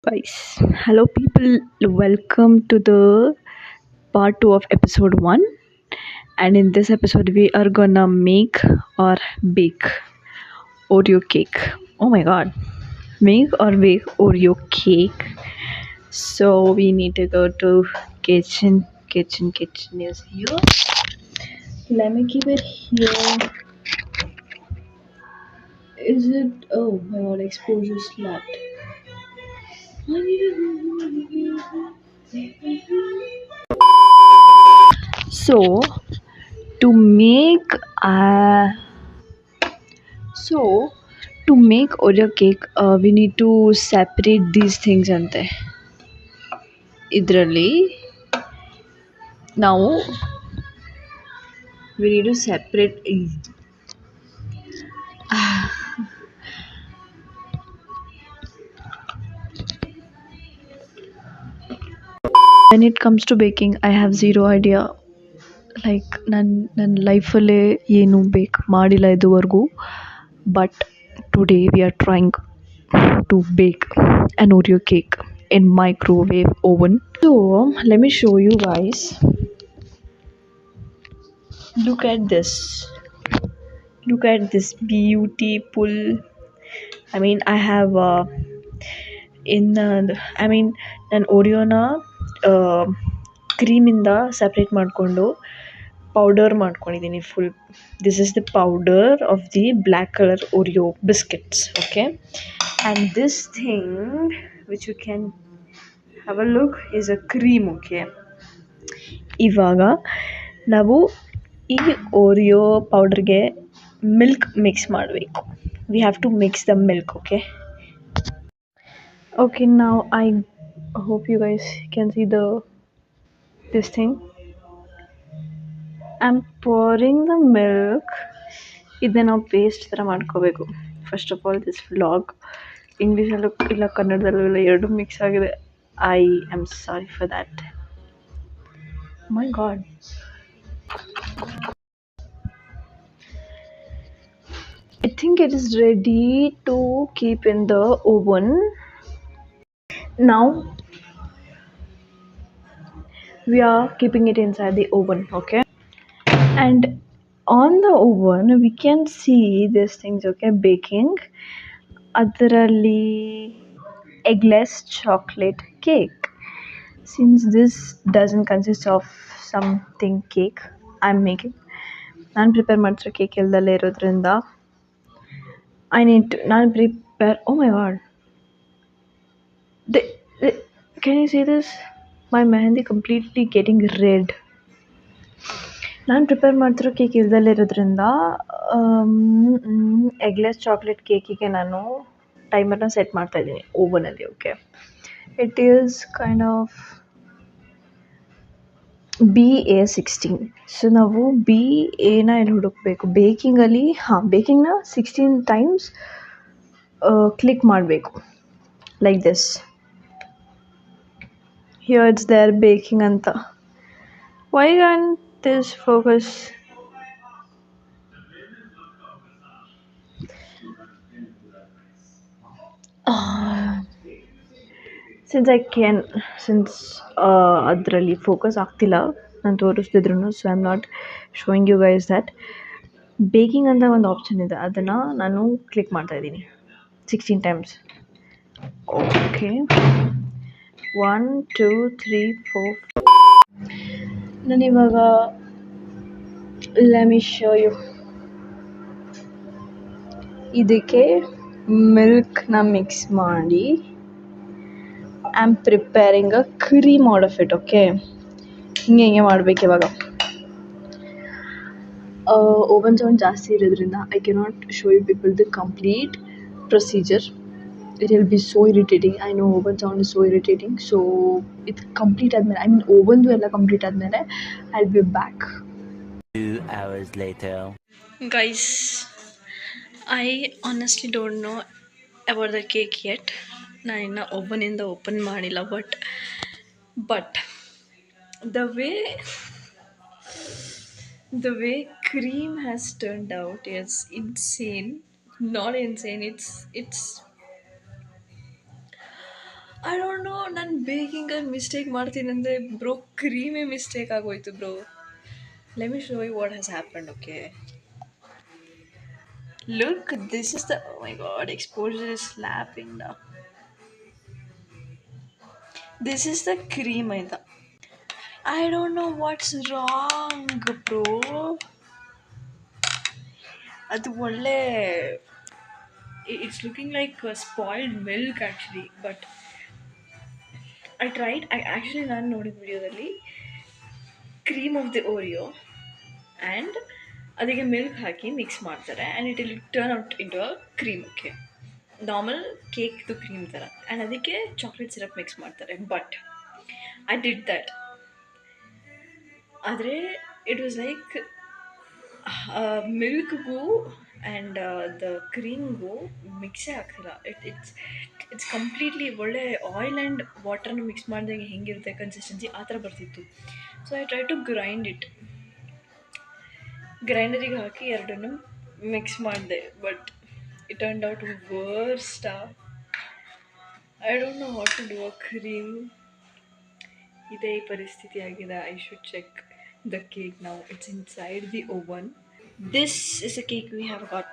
Guys, hello people, welcome to the part 2 of episode 1. And in this episode, we are gonna make or bake Oreo cake. Oh my god, make or bake Oreo cake. So, we need to go to kitchen is here. Let me keep it here. Is it? Oh my god, exposure slapped. So, to make uh, So, to make Oreo cake, we need to separate these things ಅಂತೆ ಇದರಲ್ಲಿ ನಾವು we need to separate when it comes to baking I have zero idea like ನನ್ನ ಲೈಫಲ್ಲೇ ಏನು ಬೇಕ್ ಮಾಡಿಲ್ಲ ಇದುವರೆಗೂ but today we are trying to bake an Oreo cake in microwave oven. So let me show you guys. Look at this. Look at this beautiful. I mean, I have I mean ನಾನು ಓರಿಯೋನ ಕ್ರೀಮಿಂದ separate ಮಾಡಿಕೊಂಡು powder ಮಾಡ್ಕೊಂಡಿದ್ದೀನಿ full. This is the powder of the black colour Oreo biscuits. Okay, and this thing which you can have a look is a cream. Okay, ಇವಾಗ ನಾವು ಈ Oreo ಪೌಡರ್ಗೆ milk mix ಮಾಡಬೇಕು. We have to mix the milk. Okay, now I hope you guys can see this thing. I'm pouring the milk. ಇದನ್ನ ನಾವು paste ಥರ ಮಾಡ್ಕೋಬೇಕು. First of all this vlog ಇಂಗ್ಲೀಷಲ್ಲೂ ಇಲ್ಲ ಕನ್ನಡದಲ್ಲೂ ಇಲ್ಲ, ಎರಡು ಮಿಕ್ಸ್ ಆಗಿದೆ. I am sorry for that. My God. I think it is ready to keep in the oven. Now we are keeping it inside the oven. Okay, and on the oven we can see these things. Okay, baking ಅದರಲ್ಲಿ eggless chocolate cake. Since this doesn't consist of something cake I'm making, ನಾನು prepare ಮಾಡ್ತಿರೋ cake ಇಲ್ದಲ್ಲೇ ಇರೋದ್ರಿಂದ ನಾನು prepare. Oh my God, can you see this? My mehendi completely getting red. ನಾನು prepare ಮಾಡ್ತಿರೋ cake ಇಲ್ದಲ್ಲೇ ಇರೋದ್ರಿಂದ ಎಗ್ಲೆಸ್ ಚಾಕ್ಲೇಟ್ ಕೇಕಿಗೆ ನಾನು ಟೈಮರ್ನ ಸೆಟ್ ಮಾಡ್ತಾಯಿದ್ದೀನಿ ಓವನಲ್ಲಿ. Okay, it is kind of BA16. So ನಾವು BAನ ಎಲ್ಲಿ ಹುಡುಕಬೇಕು? ಬೇಕಿಂಗಲ್ಲಿ ಬೇಕಿಂಗ್ನ 16 ಟೈಮ್ಸ್ ಕ್ಲಿಕ್ ಮಾಡಬೇಕು, like this. Here it's there baking ಅಂತ. Why can't this focus? Since ಅದರಲ್ಲಿ ಫೋಕಸ್ ಆಗ್ತಿಲ್ಲ ನಾನು ತೋರಿಸ್ತಿದ್ರು, so I am not showing you guys that. Baking ಅಂತ ಒಂದು ಆಪ್ಷನ್ ಇದೆ, ಅದನ್ನು ನಾನು ಕ್ಲಿಕ್ ಮಾಡ್ತಾಯಿದ್ದೀನಿ 16 ಟೈಮ್ಸ್. ಓಕೆ, 1 2 3 4. ನಾನಿವಾಗ ಲೆಟ್ ಮಿ ಶೋ ಯು. ಇದಕ್ಕೆ ಮಿಲ್ಕ್ನ ಮಿಕ್ಸ್ ಮಾಡಿ I am preparing a cream out of it. Okay, ಹಿಂಗೆ ಮಾಡಬೇಕು. ಇವಾಗ ಓವನ್ ಸೌಂಡ್ ಜಾಸ್ತಿ ಇರೋದ್ರಿಂದ I cannot show you people the complete procedure. It will be so irritating. I know oven sound is so irritating. So ಇದು complete ಆದಮೇಲೆ, I mean ಓವನ್ದು ಎಲ್ಲ complete ಆದಮೇಲೆ I will be back. 2 hours later. Guys, I honestly don't know about the cake yet. ನಾನು ಇನ್ನು ಓವನಿಂದ open ಮಾಡಿಲ್ಲ. But the way cream has turned out is insane. Not insane, it's I don't know ನಾನು ಬೇಕಿಂಗಲ್ಲಿ mistake ಮಾಡ್ತೀನಿ ಅಂದರೆ bro ಕ್ರೀಮೇ mistake ಆಗೋಯ್ತು bro. Let me show you what has happened. Okay, look, this is the, oh my God, exposure is slapping now. This is the cream ಆಯ್ತಾ. I don't know what's wrong bro. ಅದು ಒಳ್ಳೆ, it's looking like spoiled milk actually, but I tried. Actually ನಾನು ನೋಡಿದ ವಿಡಿಯೋದಲ್ಲಿ cream of the Oreo and ಅದಕ್ಕೆ milk ಹಾಕಿ mix ಮಾಡ್ತಾರೆ and it will turn out into a cream. Okay, normal ಕೇಕ್ದು cream ಥರ, ಆ್ಯಂಡ್ ಅದಕ್ಕೆ ಚಾಕ್ಲೇಟ್ ಸಿರಪ್ ಮಿಕ್ಸ್ ಮಾಡ್ತಾರೆ. ಬಟ್ ಐ ಡಿಡ್ ದಟ್, ಆದರೆ ಇಟ್ ವಾಸ್ ಲೈಕ್ ಮಿಲ್ಕ್ಗೂ ಆ್ಯಂಡ್ ದ ಕ್ರೀಮ್ಗೂ ಮಿಕ್ಸೇ ಆಗ್ತಿಲ್ಲ. ಇಟ್ಸ್ ಕಂಪ್ಲೀಟ್ಲಿ ಒಳ್ಳೆ ಆಯಿಲ್ ಆ್ಯಂಡ್ ವಾಟರ್ನ ಮಿಕ್ಸ್ ಮಾಡಿದಾಗ ಹೆಂಗಿರುತ್ತೆ ಕನ್ಸಿಸ್ಟೆನ್ಸಿ ಆ ಥರ ಬರ್ತಿತ್ತು. So I try to grind it, ಗ್ರೈಂಡರಿಗೆ ಹಾಕಿ ಎರಡನ್ನೂ ಮಿಕ್ಸ್ ಮಾಡಿದೆ, but it turned out worst. I don't know what to do a cream. ಇದೇ ಪರಿಸ್ಥಿತಿ ಆಗಿದೆ. I should check the cake now. It's inside the oven. This is a cake we have got.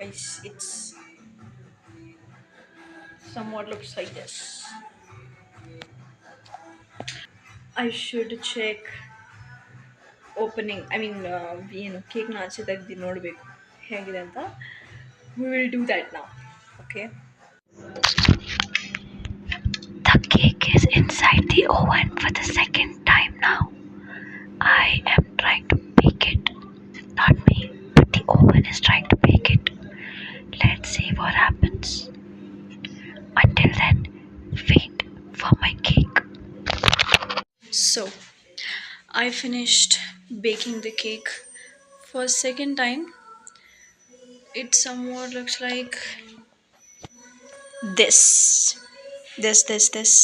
It's somewhat looks like this. I should check opening. I mean, cake na ache tagdi nodbeku hegide anta. We will do that now. Okay. The cake is inside the oven for the second time now. I am trying to bake it. Not me, but the oven is trying to bake it. Let's see what happens. Until then, wait for my cake. So, I finished baking the cake for a second time. It somewhat looks like this. This.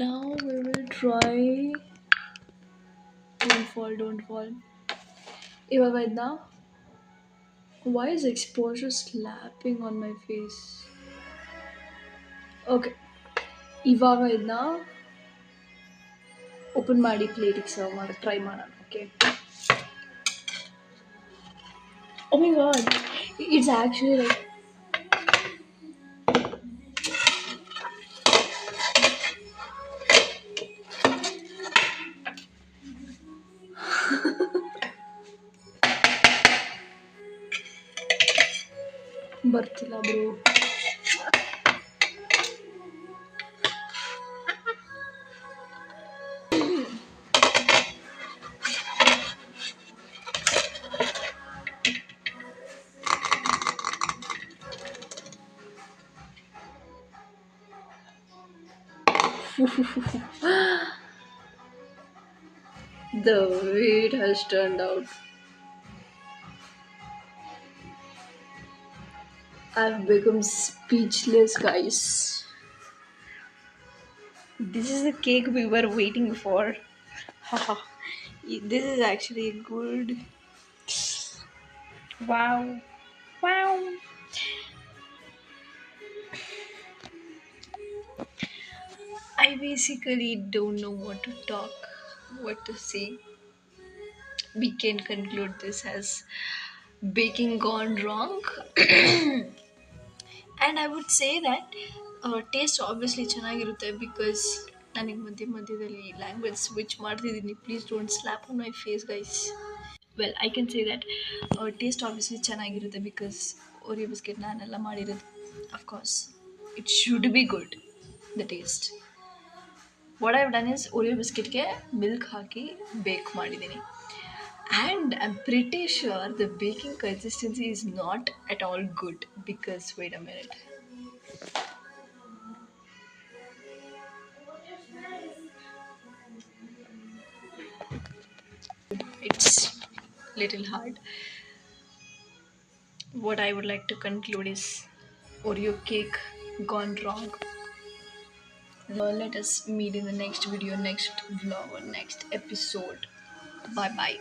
Now we will try. Don't fall. ಇವಾಗ why is exposure slapping on my face? Okay, ಇವಾಗ ಇದನ್ನ open ಮಾಡಿ ಪ್ಲೇಟಿಗೆ serve ಮಾಡಿ try ಮಾಡೋಣ. Okay, oh my god, it's actually like ಬರ್ತಿಲ್ಲ bro. The way it has turned out, I've become speechless, guys. This is the cake we were waiting for. This is actually good. Wow. I basically don't know what to talk, what to say. We can conclude this as baking gone wrong. And I would say that taste obviously ಚೆನ್ನಾಗಿರುತ್ತೆ, because ನನಗೆ ಮಧ್ಯದಲ್ಲಿ language switch ಮಾಡ್ತಿದ್ದೀನಿ. Please don't slap on my face guys. Well, I can say that taste obviously ಚೆನ್ನಾಗಿರುತ್ತೆ because Oreo biscuit ನಾನೆಲ್ಲ ಮಾಡಿರೋದು. Of course it should be good, the taste. What I have done is Oreo ಬಿಸ್ಕೆಟ್ಗೆ milk ಹಾಕಿ bake ಮಾಡಿದ್ದೀನಿ. And I'm pretty sure the baking consistency is not at all good because, wait a minute. It's little hard. What I would like to conclude is Oreo cake gone wrong. Let us meet in the next video, next vlog or next episode. Bye bye.